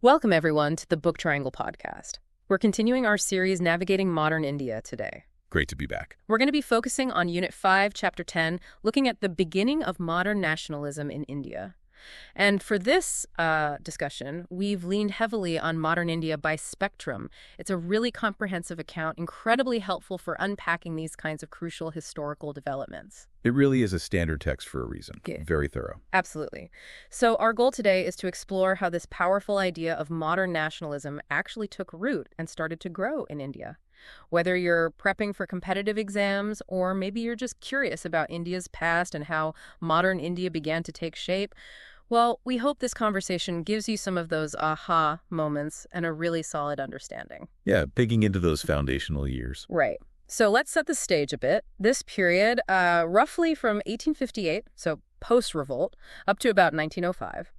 Welcome, everyone, to the Book Triangle podcast. We're continuing our series Navigating Modern India today. Great to be back. We're going to be focusing on Unit 5, Chapter 10, looking at the beginning of modern nationalism in India. And for this discussion, we've leaned heavily on Modern India by Spectrum. It's a really comprehensive account, incredibly helpful for unpacking these kinds of crucial historical developments. It really is a standard text for a reason. Yeah. Very thorough. Absolutely. So our goal today is to explore how this powerful idea of modern nationalism actually took root and started to grow in India. Whether you're prepping for competitive exams or maybe you're just curious about India's past and how modern India began to take shape, well, we hope this conversation gives you some of those aha moments and a really solid understanding. Yeah, digging into those foundational years. Right. So let's set the stage a bit. This period, roughly from 1858, so post-revolt, up to about 1905.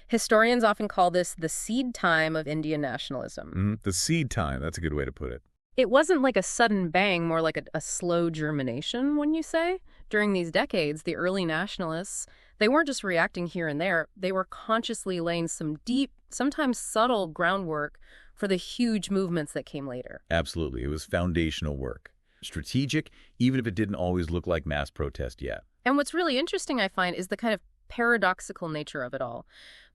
Historians often call this the seed time of Indian nationalism. The seed time, that's a good way to put it. It wasn't like a sudden bang, more like a slow germination, wouldn't you say? During these decades, the early nationalists, they weren't just reacting here and there. They were consciously laying some deep, sometimes subtle groundwork for the huge movements that came later. Absolutely. It was foundational work. Strategic, even if it didn't always look like mass protest yet. And what's really interesting, I find, is the kind of paradoxical nature of it all.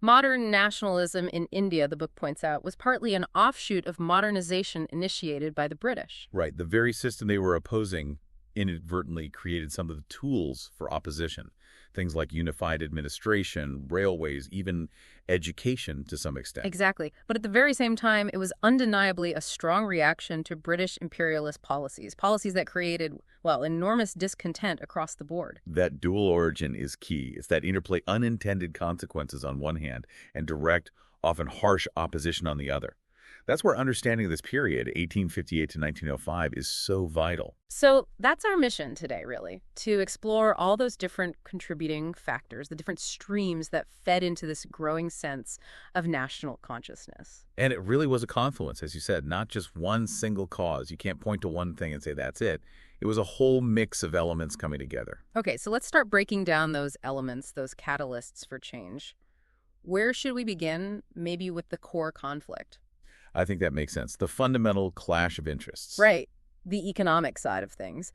Modern nationalism in India, the book points out, was partly an offshoot of modernization initiated by the British. Right. The very system they were opposing inadvertently created some of the tools for opposition. Things like unified administration, railways, even education to some extent. Exactly. But at the very same time, it was undeniably a strong reaction to British imperialist policies that created, well, enormous discontent across the board. That dual origin is key. It's that interplay unintended consequences on one hand and direct, often harsh opposition on the other. That's where understanding this period, 1858 to 1905, is so vital. So that's our mission today, really, to explore all those different contributing factors, the different streams that fed into this growing sense of national consciousness. And it really was a confluence, as you said, not just one single cause. You can't point to one thing and say that's it. It was a whole mix of elements coming together. Okay, so let's start breaking down those elements, those catalysts for change. Where should we begin? Maybe with the core conflict. I think that makes sense. The fundamental clash of interests. Right. The economic side of things.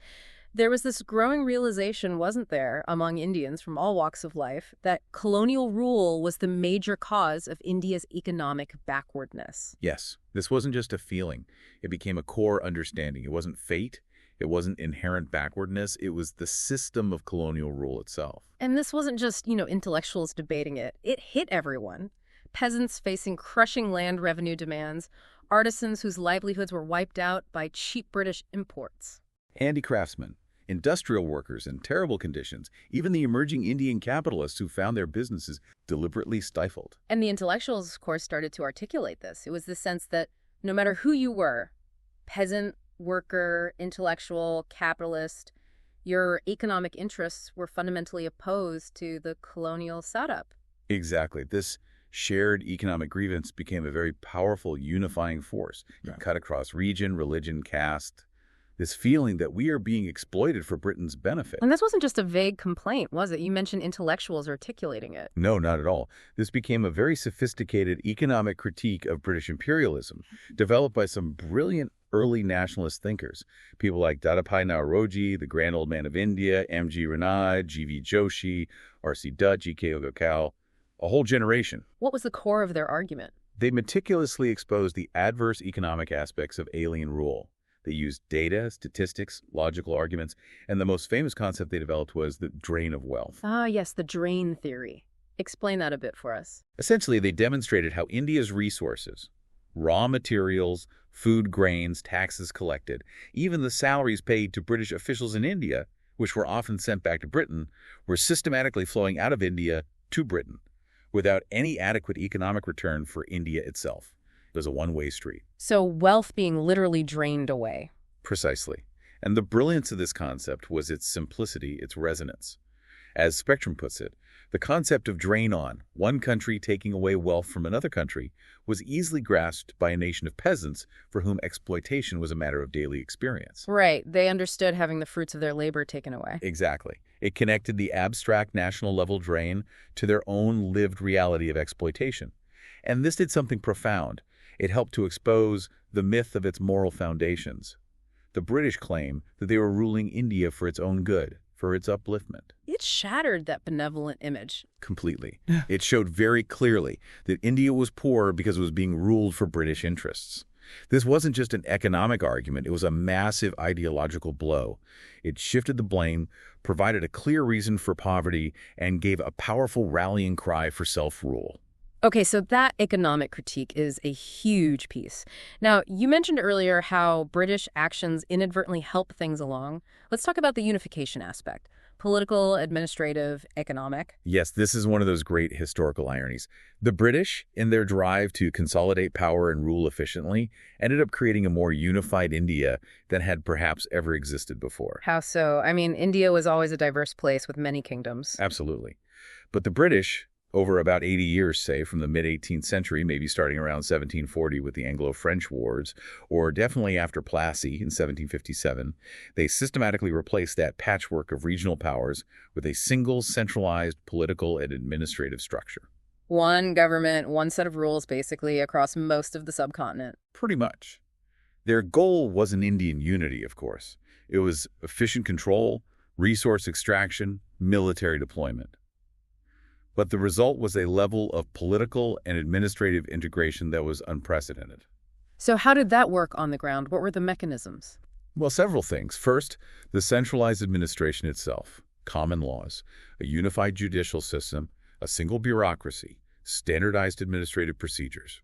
There was this growing realization, wasn't there, among Indians from all walks of life, that colonial rule was the major cause of India's economic backwardness. Yes. This wasn't just a feeling. It became a core understanding. It wasn't fate. It wasn't inherent backwardness. It was the system of colonial rule itself. And this wasn't just, intellectuals debating it. It hit everyone. Peasants facing crushing land revenue demands, artisans whose livelihoods were wiped out by cheap British imports. Handicraftsmen, industrial workers in terrible conditions, even the emerging Indian capitalists who found their businesses deliberately stifled. And the intellectuals, of course, started to articulate this. It was the sense that no matter who you were, peasant, worker, intellectual, capitalist, your economic interests were fundamentally opposed to the colonial setup. Exactly. This shared economic grievance became a very powerful unifying force. It cut across region, religion, caste. This feeling that we are being exploited for Britain's benefit. And this wasn't just a vague complaint, was it? You mentioned intellectuals articulating it. No, not at all. This became a very sophisticated economic critique of British imperialism, developed by some brilliant early nationalist thinkers. People like Dadabhai Naoroji, the Grand Old Man of India, M.G. Ranade, G.V. Joshi, R.C. Dutt, G.K. Ogokow. A whole generation. What was the core of their argument? They meticulously exposed the adverse economic aspects of alien rule. They used data, statistics, logical arguments, and the most famous concept they developed was the drain of wealth. Ah, yes, the drain theory. Explain that a bit for us. Essentially, they demonstrated how India's resources, raw materials, food grains, taxes collected, even the salaries paid to British officials in India, which were often sent back to Britain, were systematically flowing out of India to Britain, without any adequate economic return for India itself. It was a one-way street. So wealth being literally drained away. Precisely. And the brilliance of this concept was its simplicity, its resonance. As Spectrum puts it, the concept of drain on, one country taking away wealth from another country, was easily grasped by a nation of peasants for whom exploitation was a matter of daily experience. Right. They understood having the fruits of their labor taken away. Exactly. It connected the abstract national level drain to their own lived reality of exploitation. And this did something profound. It helped to expose the myth of its moral foundations. The British claim that they were ruling India for its own good, for its upliftment. It shattered that benevolent image. Completely. It showed very clearly that India was poor because it was being ruled for British interests. This wasn't just an economic argument, it was a massive ideological blow. It shifted the blame, provided a clear reason for poverty, and gave a powerful rallying cry for self-rule. Okay, so that economic critique is a huge piece. Now, you mentioned earlier how British actions inadvertently help things along. Let's talk about the unification aspect. Political, administrative, economic. Yes, this is one of those great historical ironies. The British, in their drive to consolidate power and rule efficiently, ended up creating a more unified India than had perhaps ever existed before. How so? I mean, India was always a diverse place with many kingdoms. Absolutely. But the British, over about 80 years, say, from the mid-18th century, maybe starting around 1740 with the Anglo-French Wars, or definitely after Plassey in 1757, they systematically replaced that patchwork of regional powers with a single centralized political and administrative structure. One government, one set of rules, basically, across most of the subcontinent. Pretty much. Their goal wasn't Indian unity, of course. It was efficient control, resource extraction, military deployment. But the result was a level of political and administrative integration that was unprecedented. So how did that work on the ground? What were the mechanisms? Well, several things. First, the centralized administration itself, common laws, a unified judicial system, a single bureaucracy, standardized administrative procedures.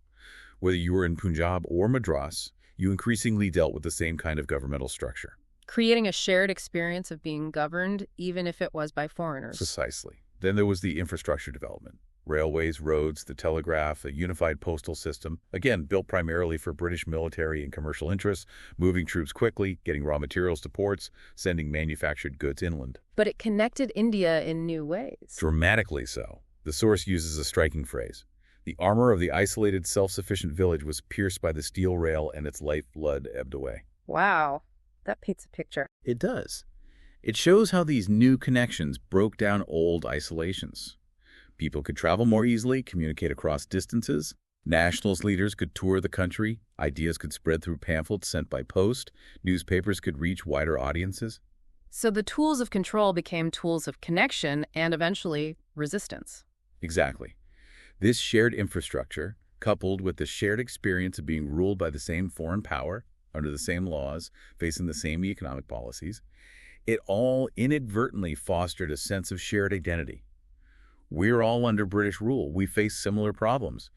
Whether you were in Punjab or Madras, you increasingly dealt with the same kind of governmental structure. Creating a shared experience of being governed, even if it was by foreigners. Precisely. Then there was the infrastructure development. Railways, roads, the telegraph, a unified postal system, again, built primarily for British military and commercial interests, moving troops quickly, getting raw materials to ports, sending manufactured goods inland. But it connected India in new ways. Dramatically so. The source uses a striking phrase. The armor of the isolated, self-sufficient village was pierced by the steel rail and its lifeblood ebbed away. Wow, that paints a picture. It does. It shows how these new connections broke down old isolations. People could travel more easily, communicate across distances. Nationalist leaders could tour the country. Ideas could spread through pamphlets sent by post. Newspapers could reach wider audiences. So the tools of control became tools of connection and eventually resistance. Exactly. This shared infrastructure, coupled with the shared experience of being ruled by the same foreign power, under the same laws, facing the same economic policies, it all inadvertently fostered a sense of shared identity. We're all under British rule. We face similar problems.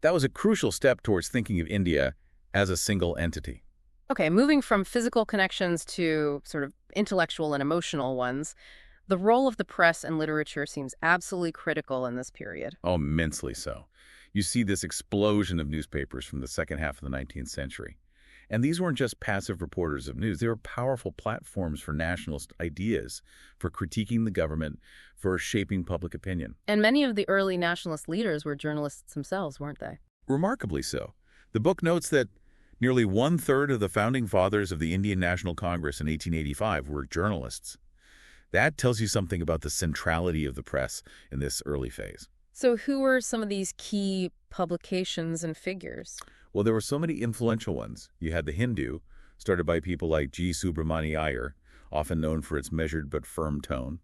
That was a crucial step towards thinking of India as a single entity. Okay, moving from physical connections to sort of intellectual and emotional ones, the role of the press and literature seems absolutely critical in this period. Oh, immensely so. You see this explosion of newspapers from the second half of the 19th century. And these weren't just passive reporters of news. They were powerful platforms for nationalist ideas, for critiquing the government, for shaping public opinion. And many of the early nationalist leaders were journalists themselves, weren't they? Remarkably so. The book notes that nearly one-third of the founding fathers of the Indian National Congress in 1885 were journalists. That tells you something about the centrality of the press in this early phase. So who were some of these key publications and figures? Well, there were so many influential ones. You had the Hindu, started by people like G. Subramani Iyer, often known for its measured but firm tone.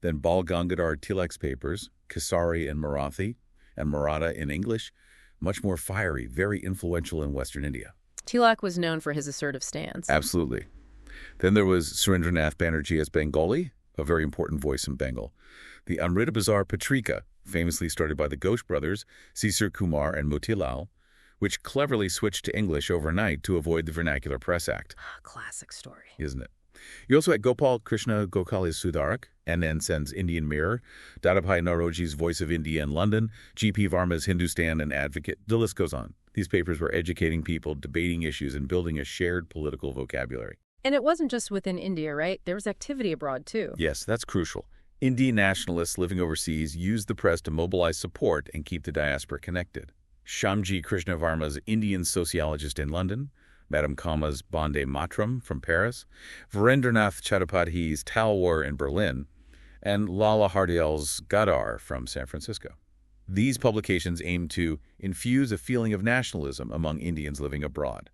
Then Bal Gangadhar Tilak's papers, Kesari in Marathi, and Maratha in English, much more fiery, very influential in Western India. Tilak was known for his assertive stance. Absolutely. Then there was Surendranath Banerjee as Bengali, a very important voice in Bengal. The Amrita Bazar Patrika, famously started by the Ghosh brothers, Sisir Kumar and Motilal, which cleverly switched to English overnight to avoid the Vernacular Press Act. Classic story. Isn't it? You also had Gopal Krishna Gokhale's Sudarak, N.N. Sen's Indian Mirror, Dadabhai Naoroji's Voice of India in London, G.P. Varma's Hindustan and Advocate. The list goes on. These papers were educating people, debating issues, and building a shared political vocabulary. And it wasn't just within India, right? There was activity abroad, too. Yes, that's crucial. Indian nationalists living overseas used the press to mobilize support and keep the diaspora connected. Shyamji Krishna Varma's Indian Sociologist in London, Madame Kama's Bande Matram from Paris, Virendranath Chattopadhyay's Talwar in Berlin, and Lala Hardyal's Gadar from San Francisco. These publications aimed to infuse a feeling of nationalism among Indians living abroad.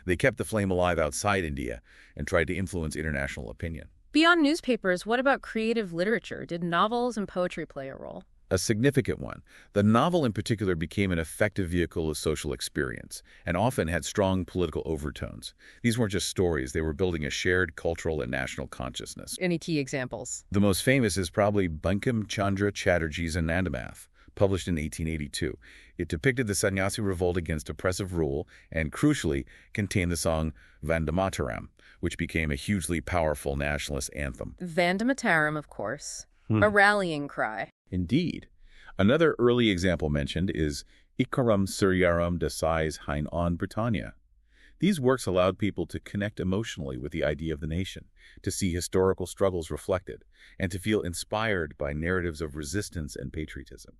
They kept the flame alive outside India and tried to influence international opinion. Beyond newspapers, what about creative literature? Did novels and poetry play a role? A significant one. The novel in particular became an effective vehicle of social experience and often had strong political overtones. These weren't just stories, they were building a shared cultural and national consciousness. Any key examples? The most famous is probably Bankim Chandra Chatterjee's Anandamath, published in 1882. It depicted the sannyasi revolt against oppressive rule and, crucially, contained the song Vande Mataram, which became a hugely powerful nationalist anthem. Vande Mataram, of course. A rallying cry. Indeed. Another early example mentioned is Ikaram Suryaram Desai's Hein on Britannia. These works allowed people to connect emotionally with the idea of the nation, to see historical struggles reflected, and to feel inspired by narratives of resistance and patriotism.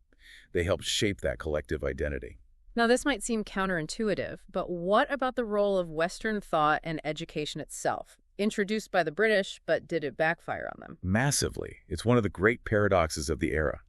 They helped shape that collective identity. Now, this might seem counterintuitive, but what about the role of Western thought and education itself? Introduced by the British, but did it backfire on them? Massively. It's one of the great paradoxes of the era.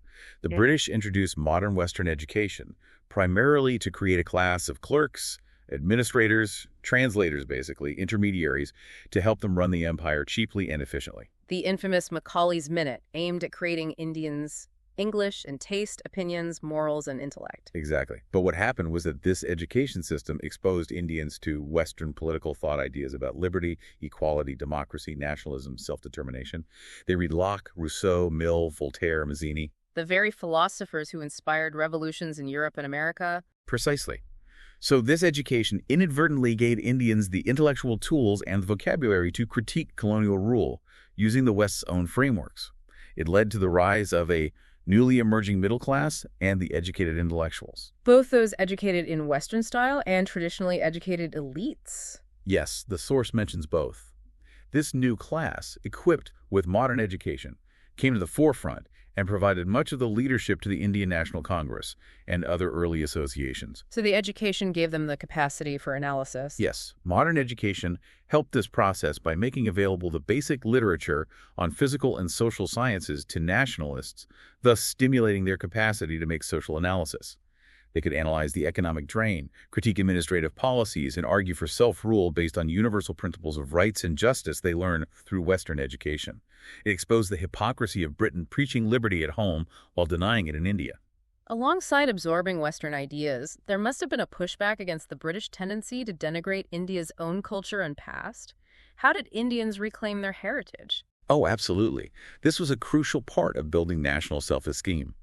The British introduced modern Western education, primarily to create a class of clerks, administrators, translators basically, intermediaries, to help them run the empire cheaply and efficiently. The infamous Macaulay's Minute, aimed at creating Indians' English and taste, opinions, morals, and intellect. Exactly. But what happened was that this education system exposed Indians to Western political thought ideas about liberty, equality, democracy, nationalism, self-determination. They read Locke, Rousseau, Mill, Voltaire, Mazzini. The very philosophers who inspired revolutions in Europe and America. Precisely. So this education inadvertently gave Indians the intellectual tools and the vocabulary to critique colonial rule using the West's own frameworks. It led to the rise of a newly emerging middle class and the educated intellectuals. Both those educated in Western style and traditionally educated elites. Yes, the source mentions both. This new class, equipped with modern education, came to the forefront and provided much of the leadership to the Indian National Congress and other early associations. So the education gave them the capacity for analysis. Yes, modern education helped this process by making available the basic literature on physical and social sciences to nationalists, thus stimulating their capacity to make social analysis. They could analyze the economic drain, critique administrative policies, and argue for self-rule based on universal principles of rights and justice they learn through Western education. It exposed the hypocrisy of Britain preaching liberty at home while denying it in India. Alongside absorbing Western ideas, there must have been a pushback against the British tendency to denigrate India's own culture and past. How did Indians reclaim their heritage? Oh, absolutely. This was a crucial part of building national self-esteem.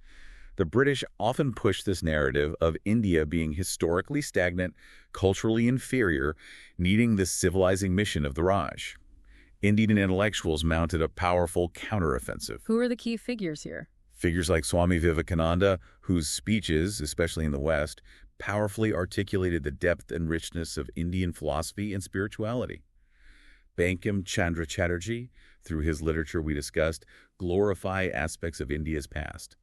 The British often pushed this narrative of India being historically stagnant, culturally inferior, needing the civilizing mission of the Raj. Indian intellectuals mounted a powerful counteroffensive. Who are the key figures here? Figures like Swami Vivekananda, whose speeches, especially in the West, powerfully articulated the depth and richness of Indian philosophy and spirituality. Bankim Chandra Chatterjee, through his literature we discussed, glorify aspects of India's past.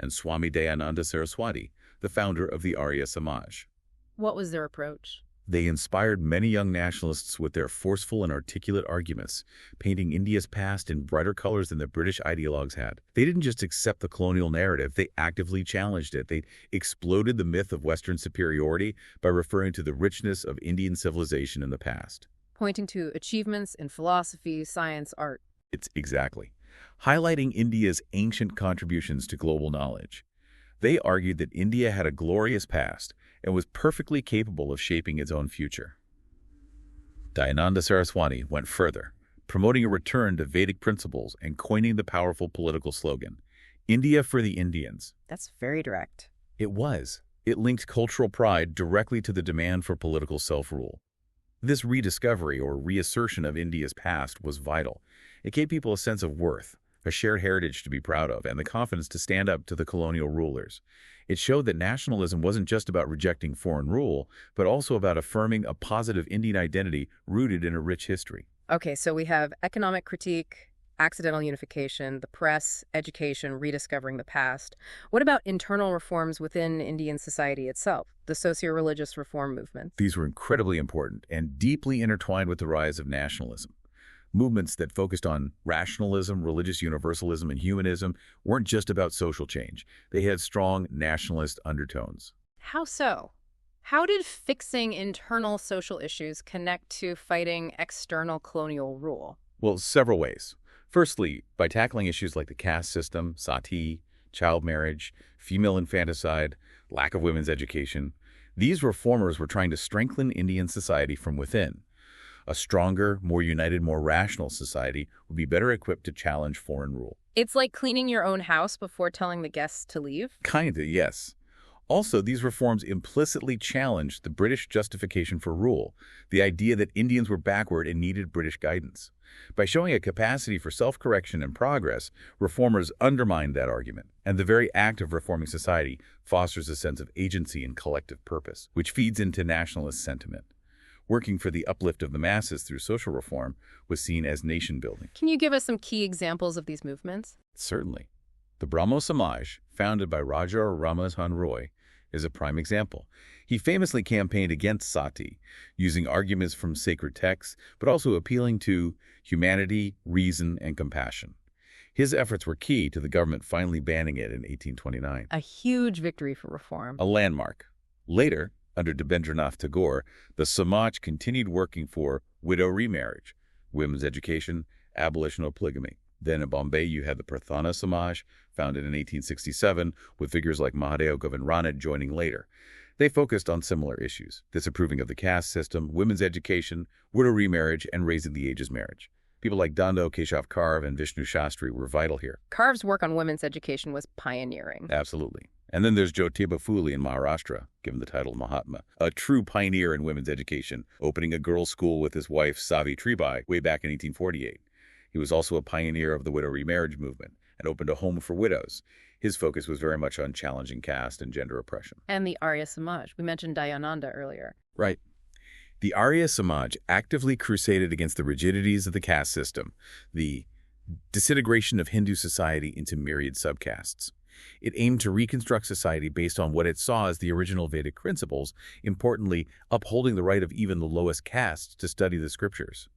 And Swami Dayananda Saraswati, the founder of the Arya Samaj. What was their approach? They inspired many young nationalists with their forceful and articulate arguments, painting India's past in brighter colors than the British ideologues had. They didn't just accept the colonial narrative, they actively challenged it. They exploded the myth of Western superiority by referring to the richness of Indian civilization in the past. Pointing to achievements in philosophy, science, art. It's exactly. Highlighting India's ancient contributions to global knowledge. They argued that India had a glorious past and was perfectly capable of shaping its own future. Dayananda Saraswati went further, promoting a return to Vedic principles and coining the powerful political slogan, India for the Indians. That's very direct. It was. It linked cultural pride directly to the demand for political self-rule. This rediscovery or reassertion of India's past was vital. It gave people a sense of worth, a shared heritage to be proud of, and the confidence to stand up to the colonial rulers. It showed that nationalism wasn't just about rejecting foreign rule, but also about affirming a positive Indian identity rooted in a rich history. Okay, so we have economic critique, accidental unification, the press, education, rediscovering the past. What about internal reforms within Indian society itself, the socio-religious reform movement? These were incredibly important and deeply intertwined with the rise of nationalism. Movements that focused on rationalism, religious universalism, and humanism weren't just about social change. They had strong nationalist undertones. How so? How did fixing internal social issues connect to fighting external colonial rule? Well, several ways. Firstly, by tackling issues like the caste system, sati, child marriage, female infanticide, lack of women's education, these reformers were trying to strengthen Indian society from within. A stronger, more united, more rational society would be better equipped to challenge foreign rule. It's like cleaning your own house before telling the guests to leave? Kinda, yes. Also, these reforms implicitly challenged the British justification for rule, the idea that Indians were backward and needed British guidance. By showing a capacity for self-correction and progress, reformers undermined that argument, and the very act of reforming society fosters a sense of agency and collective purpose, which feeds into nationalist sentiment. Working for the uplift of the masses through social reform was seen as nation-building. Can you give us some key examples of these movements? Certainly. The Brahmo Samaj, founded by Raja Rammohan Roy, is a prime example. He famously campaigned against sati, using arguments from sacred texts, but also appealing to humanity, reason, and compassion. His efforts were key to the government finally banning it in 1829. A huge victory for reform. A landmark. Later, under Debendranath Tagore, the Samaj continued working for widow remarriage, women's education, abolition of polygamy. Then in Bombay, you had the Prarthana Samaj, founded in 1867, with figures like Mahadeo Govindranath joining later. They focused on similar issues, disapproving of the caste system, women's education, widow remarriage, and raising the age of marriage. People like Dando Keshav Karve and Vishnu Shastri were vital here. Karve's work on women's education was pioneering. Absolutely. And then there's Jyotiba Phule in Maharashtra, given the title Mahatma, a true pioneer in women's education, opening a girls' school with his wife Savitribai way back in 1848. He was also a pioneer of the widow remarriage movement and opened a home for widows. His focus was very much on challenging caste and gender oppression. And the Arya Samaj. We mentioned Dayananda earlier. Right. The Arya Samaj actively crusaded against the rigidities of the caste system, the disintegration of Hindu society into myriad subcastes. It aimed to reconstruct society based on what it saw as the original Vedic principles, importantly, upholding the right of even the lowest castes to study the scriptures.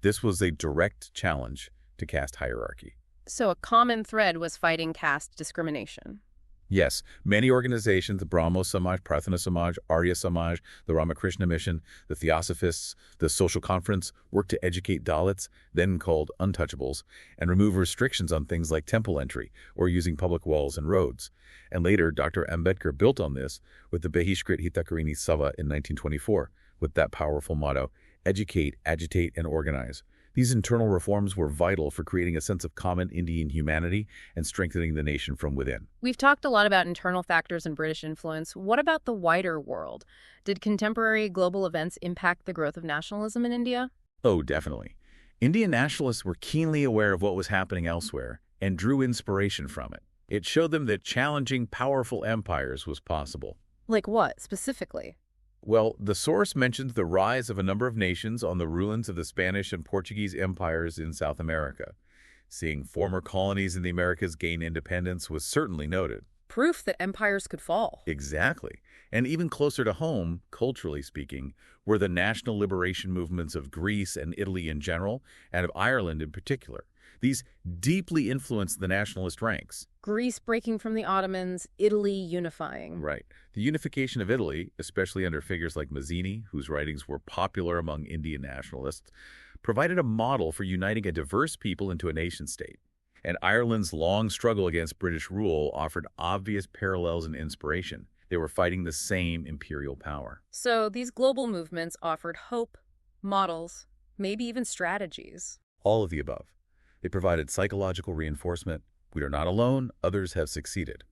This was a direct challenge to caste hierarchy. So a common thread was fighting caste discrimination. Yes, many organizations, the Brahmo Samaj, Prarthana Samaj, Arya Samaj, the Ramakrishna Mission, the Theosophists, the Social Conference, worked to educate Dalits, then called untouchables, and remove restrictions on things like temple entry or using public walls and roads. And later, Dr. Ambedkar built on this with the Bahishkrit Hitakarini Sabha in 1924, with that powerful motto, educate, agitate, and organize. These internal reforms were vital for creating a sense of common Indian humanity and strengthening the nation from within. We've talked a lot about internal factors and British influence. What about the wider world? Did contemporary global events impact the growth of nationalism in India? Oh, definitely. Indian nationalists were keenly aware of what was happening elsewhere and drew inspiration from it. It showed them that challenging powerful empires was possible. Like what, specifically? Well, the source mentions the rise of a number of nations on the ruins of the Spanish and Portuguese empires in South America. Seeing former colonies in the Americas gain independence was certainly noted. Proof that empires could fall. Exactly. And even closer to home, culturally speaking, were the national liberation movements of Greece and Italy in general, and of Ireland in particular. These deeply influenced the nationalist ranks. Greece breaking from the Ottomans, Italy unifying. Right. The unification of Italy, especially under figures like Mazzini, whose writings were popular among Indian nationalists, provided a model for uniting a diverse people into a nation-state. And Ireland's long struggle against British rule offered obvious parallels and inspiration. They were fighting the same imperial power. So these global movements offered hope, models, maybe even strategies. All of the above. They provided psychological reinforcement. We are not alone. Others have succeeded.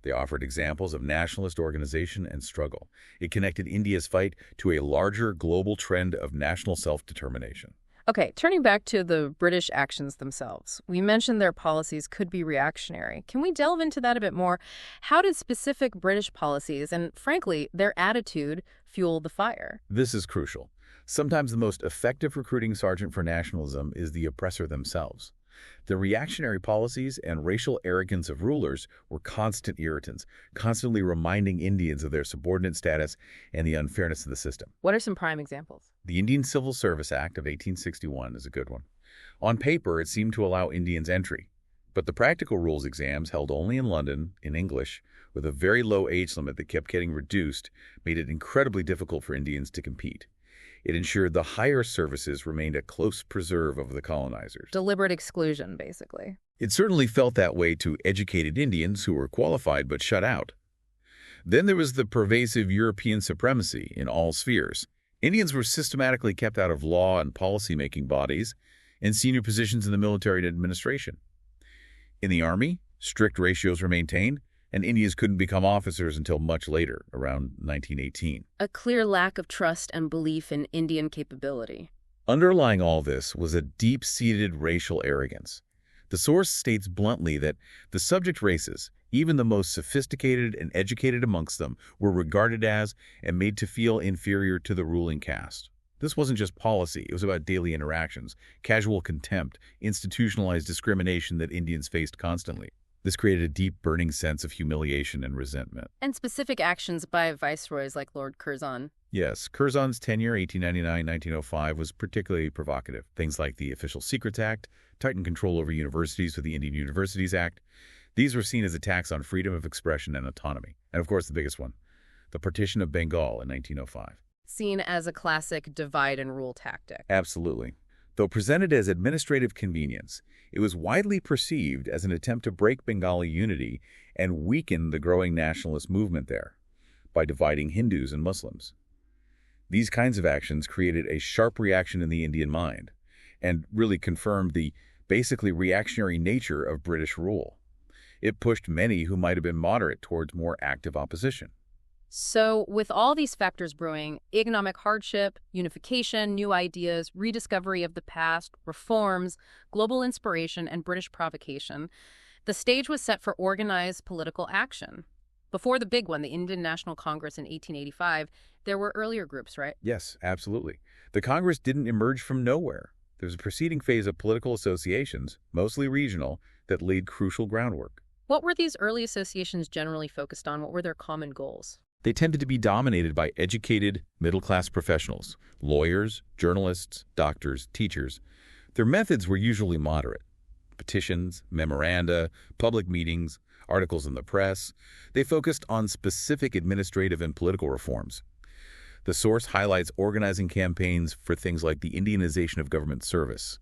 They offered examples of nationalist organization and struggle. It connected India's fight to a larger global trend of national self-determination. Okay, turning back to the British actions themselves. We mentioned their policies could be reactionary. Can we delve into that a bit more? How did specific British policies and, frankly, their attitude fuel the fire? This is crucial. Sometimes the most effective recruiting sergeant for nationalism is the oppressor themselves. The reactionary policies and racial arrogance of rulers were constant irritants, constantly reminding Indians of their subordinate status and the unfairness of the system. What are some prime examples? The Indian Civil Service Act of 1861 is a good one. On paper, it seemed to allow Indians entry, but the practical rules exams held only in London, in English, with a very low age limit that kept getting reduced, made it incredibly difficult for Indians to compete. It ensured the higher services remained a close preserve of the colonizers. Deliberate exclusion, basically. It certainly felt that way to educated Indians who were qualified but shut out. Then there was the pervasive European supremacy in all spheres. Indians were systematically kept out of law and policy-making bodies and senior positions in the military and administration. In the Army, strict ratios were maintained, and Indians couldn't become officers until much later, around 1918. A clear lack of trust and belief in Indian capability. Underlying all this was a deep-seated racial arrogance. The source states bluntly that the subject races, even the most sophisticated and educated amongst them, were regarded as and made to feel inferior to the ruling caste. This wasn't just policy, it was about daily interactions, casual contempt, institutionalized discrimination that Indians faced constantly. This created a deep, burning sense of humiliation and resentment. And specific actions by viceroys like Lord Curzon. Yes, Curzon's tenure, 1899-1905, was particularly provocative. Things like the Official Secrets Act, tightened control over universities with the Indian Universities Act. These were seen as attacks on freedom of expression and autonomy. And of course, the biggest one, the Partition of Bengal in 1905. Seen as a classic divide-and-rule tactic. Absolutely. Though presented as administrative convenience, it was widely perceived as an attempt to break Bengali unity and weaken the growing nationalist movement there by dividing Hindus and Muslims. These kinds of actions created a sharp reaction in the Indian mind and really confirmed the basically reactionary nature of British rule. It pushed many who might have been moderate towards more active opposition. So, with all these factors brewing, economic hardship, unification, new ideas, rediscovery of the past, reforms, global inspiration, and British provocation, the stage was set for organized political action. Before the big one, the Indian National Congress in 1885, there were earlier groups, right? Yes, absolutely. The Congress didn't emerge from nowhere. There was a preceding phase of political associations, mostly regional, that laid crucial groundwork. What were these early associations generally focused on? What were their common goals? They tended to be dominated by educated, middle-class professionals, lawyers, journalists, doctors, teachers. Their methods were usually moderate. Petitions, memoranda, public meetings, articles in the press. They focused on specific administrative and political reforms. The source highlights organizing campaigns for things like the Indianization of government service,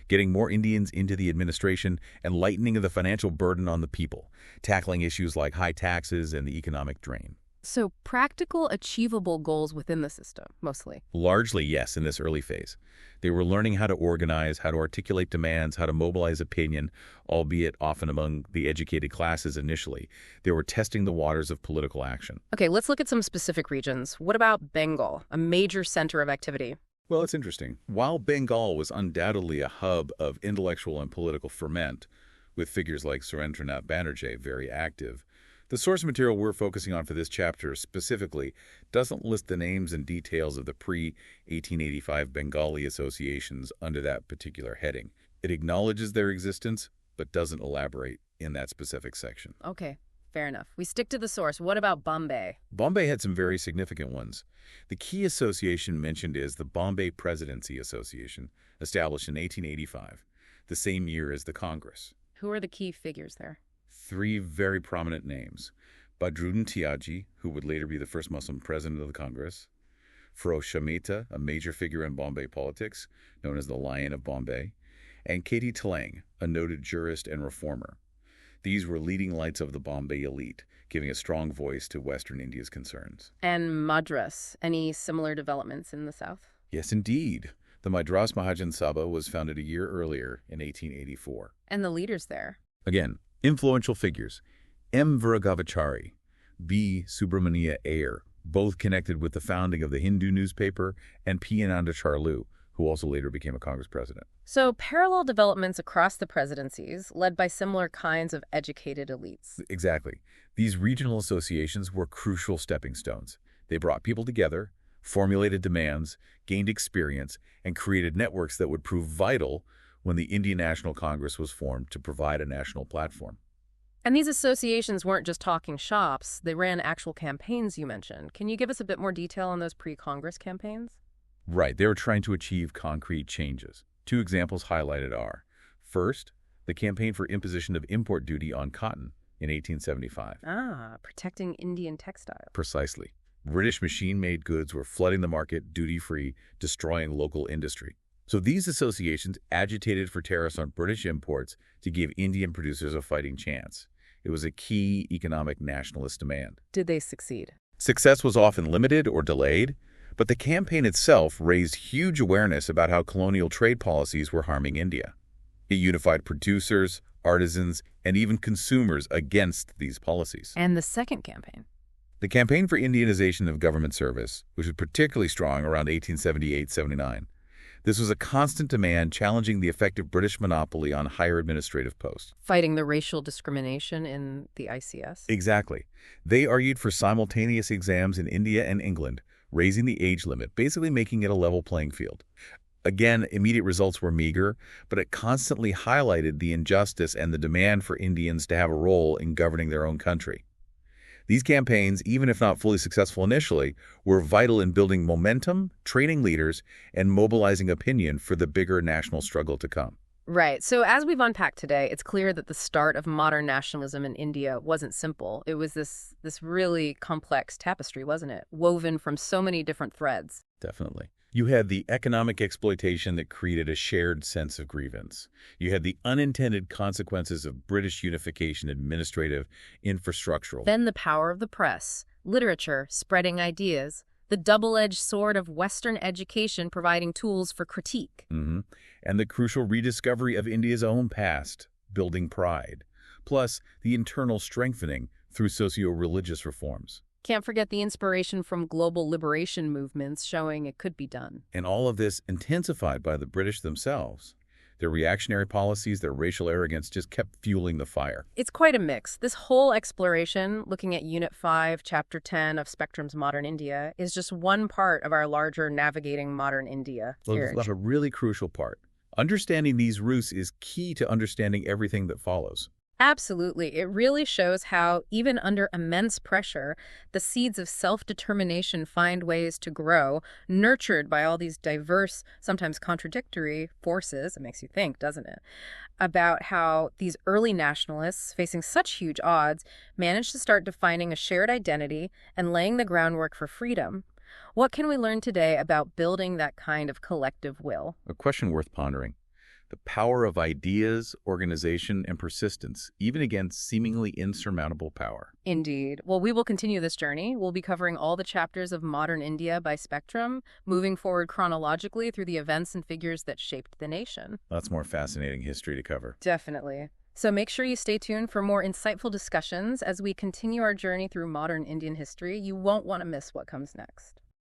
getting more Indians into the administration, and lightening of the financial burden on the people, tackling issues like high taxes and the economic drain. So, practical, achievable goals within the system, mostly. Largely, yes, in this early phase. They were learning how to organize, how to articulate demands, how to mobilize opinion, albeit often among the educated classes initially. They were testing the waters of political action. Okay, let's look at some specific regions. What about Bengal, a major center of activity? Well, it's interesting. While Bengal was undoubtedly a hub of intellectual and political ferment, with figures like Surendranath Banerjee very active, the source material we're focusing on for this chapter specifically doesn't list the names and details of the pre-1885 Bengali associations under that particular heading. It acknowledges their existence, but doesn't elaborate in that specific section. Okay, fair enough. We stick to the source. What about Bombay? Bombay had some very significant ones. The key association mentioned is the Bombay Presidency Association, established in 1885, the same year as the Congress. Who are the key figures there? Three very prominent names: Badruddin Tiaji, who would later be the first Muslim president of the Congress; Feroz Shah Mehta, a major figure in Bombay politics, known as the Lion of Bombay; and K.T. Telang, a noted jurist and reformer. These were leading lights of the Bombay elite, giving a strong voice to Western India's concerns. And Madras, any similar developments in the South? Yes, indeed. The Madras Mahajan Sabha was founded a year earlier in 1884. And the leaders there? Again, influential figures: M. Viragavachari, B. Subramania Iyer, both connected with the founding of the Hindu newspaper, and P. Anandacharlu, who also later became a Congress president. So parallel developments across the presidencies, led by similar kinds of educated elites. Exactly. These regional associations were crucial stepping stones. They brought people together, formulated demands, gained experience, and created networks that would prove vital when the Indian National Congress was formed to provide a national platform. And these associations weren't just talking shops. They ran actual campaigns, you mentioned. Can you give us a bit more detail on those pre-Congress campaigns? Right, they were trying to achieve concrete changes. Two examples highlighted are, first, the campaign for imposition of import duty on cotton in 1875. Ah, protecting Indian textiles. Precisely. British machine-made goods were flooding the market duty-free, destroying local industry. So these associations agitated for tariffs on British imports to give Indian producers a fighting chance. It was a key economic nationalist demand. Did they succeed? Success was often limited or delayed, but the campaign itself raised huge awareness about how colonial trade policies were harming India. It unified producers, artisans, and even consumers against these policies. And the second campaign? The campaign for Indianization of government service, which was particularly strong around 1878-79. This was a constant demand challenging the effective British monopoly on higher administrative posts. Fighting the racial discrimination in the ICS? Exactly. They argued for simultaneous exams in India and England, raising the age limit, basically making it a level playing field. Again, immediate results were meager, but it constantly highlighted the injustice and the demand for Indians to have a role in governing their own country. These campaigns, even if not fully successful initially, were vital in building momentum, training leaders, and mobilizing opinion for the bigger national struggle to come. Right. So as we've unpacked today, it's clear that the start of modern nationalism in India wasn't simple. It was this really complex tapestry, wasn't it? Woven from so many different threads. Definitely. You had the economic exploitation that created a shared sense of grievance. You had the unintended consequences of British unification, administrative, infrastructural. Then the power of the press, literature, spreading ideas, the double-edged sword of Western education providing tools for critique. And the crucial rediscovery of India's own past, building pride. Plus, the internal strengthening through socio-religious reforms. Can't forget the inspiration from global liberation movements showing it could be done. And all of this intensified by the British themselves. Their reactionary policies, their racial arrogance just kept fueling the fire. It's quite a mix. This whole exploration, looking at Unit 5, Chapter 10 of Spectrum's Modern India, is just one part of our larger Navigating Modern India series. That's a really crucial part. Understanding these roots is key to understanding everything that follows. Absolutely. It really shows how, even under immense pressure, the seeds of self-determination find ways to grow, nurtured by all these diverse, sometimes contradictory forces. It makes you think, doesn't it? About how these early nationalists, facing such huge odds, managed to start defining a shared identity and laying the groundwork for freedom. What can we learn today about building that kind of collective will? A question worth pondering. The power of ideas, organization, and persistence, even against seemingly insurmountable power. Indeed. Well, we will continue this journey. We'll be covering all the chapters of Modern India by Spectrum, moving forward chronologically through the events and figures that shaped the nation. Lots more fascinating history to cover. Definitely. So make sure you stay tuned for more insightful discussions as we continue our journey through modern Indian history. You won't want to miss what comes next.